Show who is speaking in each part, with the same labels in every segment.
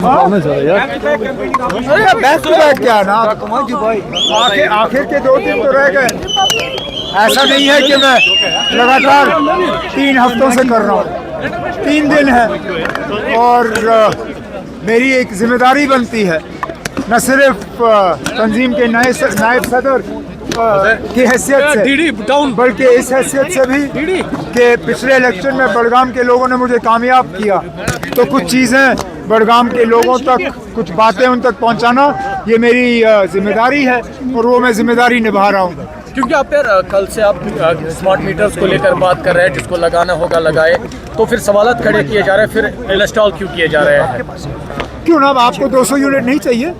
Speaker 1: Back to back क्या ना आखिर के 2 दिन तो रह गए। ऐसा नहीं है कि मैं लगातार 3 हफ्तों से कर रहा हूँ, 3 दिन है और मेरी एक जिम्मेदारी बनती है न सिर्फ तंजीम के नायब सदर की हैसियत से, बल्कि इस हैसियत से भी कि पिछले इलेक्शन में बड़गाम के लोगों ने मुझे कामयाब किया, तो कुछ चीज़ें बड़गाम के लोगों तक, कुछ बातें उन तक पहुंचाना ये मेरी जिम्मेदारी है और वो मैं जिम्मेदारी निभा रहा हूँ।
Speaker 2: क्योंकि आप फिर कल से आप स्मार्ट मीटर्स को लेकर बात कर रहे हैं, जिसको लगाना होगा लगाए, तो फिर सवालात खड़े किए जा रहे हैं, फिर इंस्टॉल क्यों किए जा रहे हैं?
Speaker 1: क्यों ना, अब आपको 200 यूनिट नहीं चाहिए?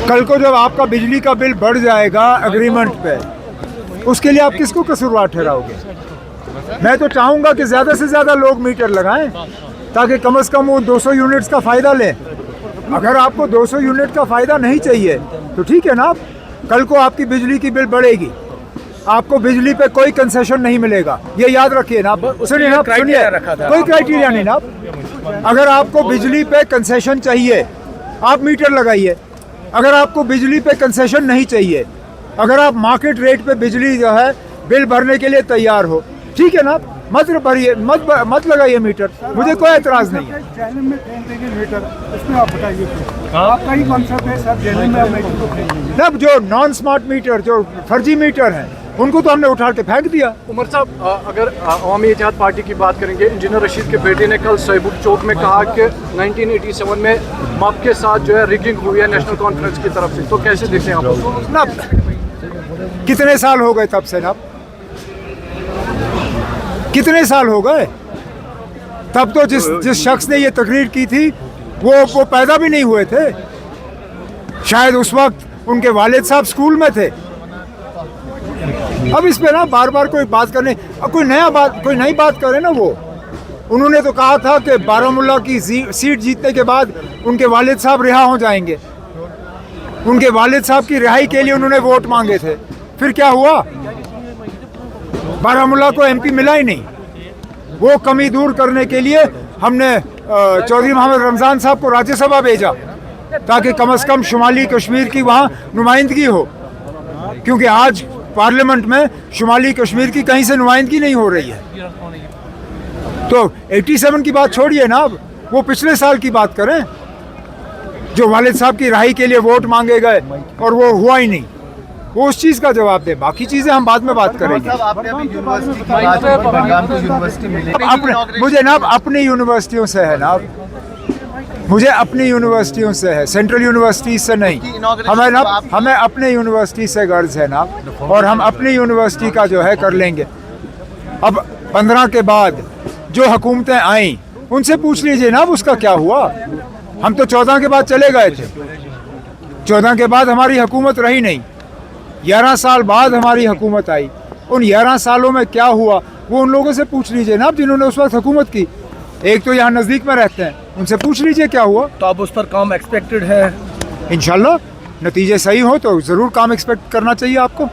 Speaker 1: कल को जब आपका बिजली का बिल बढ़ जाएगा एग्रीमेंट पे, उसके लिए आप किसको कसूरवार ठहराओगे? मैं तो चाहूँगा कि ज़्यादा से ज़्यादा लोग मीटर लगाएं ताकि कम से कम वो 200 यूनिट्स का फ़ायदा लें। अगर आपको 200 यूनिट का फ़ायदा नहीं चाहिए तो ठीक है ना, आप कल को आपकी बिजली की बिल बढ़ेगी, आपको बिजली पे कोई कंसेशन नहीं मिलेगा, ये याद रखिए ना। सुनिए ना, सुनिए, कोई क्राइटेरिया नहीं ना। अगर आपको बिजली पे कंसेशन चाहिए आप मीटर लगाइए, अगर आपको बिजली पे कंसेशन नहीं चाहिए, अगर आप मार्केट रेट पे बिजली जो है बिल भरने के लिए तैयार हो, ठीक है ना, मत भरिए, मत लगाइए मीटर, मुझे कोई एतराज़ नहीं है। आपका ही कॉन्सेप्ट है सर, ना जो नॉन स्मार्ट मीटर, जो फर्जी मीटर हैं, उनको तो हमने उठा के फेंक दिया।
Speaker 2: उमर साहब, अगर अवामी इत्तेहाद पार्टी की बात करेंगे, इंजीनियर रशीद के बेटे ने कल सैबुल चौक में कहा कि 1987 में मप के साथ जो है रिगिंग हुई है नेशनल कॉन्फ्रेंस की तरफ से, तो कैसे देखते हैं आप?
Speaker 1: ना कितने साल हो गए तब से ना, कितने साल हो गए? तब तो जिस शख्स ने ये तकरीर की थी वो पैदा भी नहीं हुए थे, शायद उस वक्त उनके वालिद साहब स्कूल में थे। अब इस पे ना बार बार कोई बात करने, कोई नई बात करे ना। वो उन्होंने तो कहा था कि बारामूला की सीट जीतने के बाद उनके वालिद साहब रिहा हो जाएंगे, उनके वालिद साहब की रिहाई के लिए उन्होंने वोट मांगे थे। फिर क्या हुआ? बारामूला को एमपी मिला ही नहीं। वो कमी दूर करने के लिए हमने चौधरी मोहम्मद रमज़ान साहब को राज्यसभा भेजा ताकि कम से कम शुमाली कश्मीर की वहाँ नुमाइंदगी हो, क्योंकि आज पार्लियामेंट में शुमाली कश्मीर की कहीं से नुमाइंदगी नहीं हो रही है। तो 87 की बात छोड़िए ना, अब वो पिछले साल की बात करें, जो वालिद साहब की रिहाई के लिए वोट मांगे गए और वो हुआ ही नहीं, वो उस चीज़ का जवाब दे। बाकी चीज़ें हम बाद में बात करेंगे। मुझे ना अपनी यूनिवर्सिटियों से है ना, मुझे अपनी यूनिवर्सिटियों से है, सेंट्रल यूनिवर्सिटी से नहीं। हमें अपने यूनिवर्सिटी से गर्ज है ना, और हम अपनी यूनिवर्सिटी का जो है कर लेंगे। अब 15 के बाद जो हुकूमतें आईं उनसे पूछ लीजिए ना उसका क्या हुआ। हम तो 14 के बाद चले गए थे, 14 के बाद हमारी हुकूमत रही नहीं, 11 साल बाद हमारी हुकूमत आई। उन 11 सालों में क्या हुआ वो उन लोगों से पूछ लीजिए ना जिन्होंने उस वक्त हुकूमत की। एक तो यहाँ नज़दीक में रहते हैं, उनसे पूछ लीजिए क्या हुआ।
Speaker 2: तो अब उस पर काम एक्सपेक्टेड है?
Speaker 1: इंशाल्लाह नतीजे सही हो तो ज़रूर काम एक्सपेक्ट करना चाहिए आपको।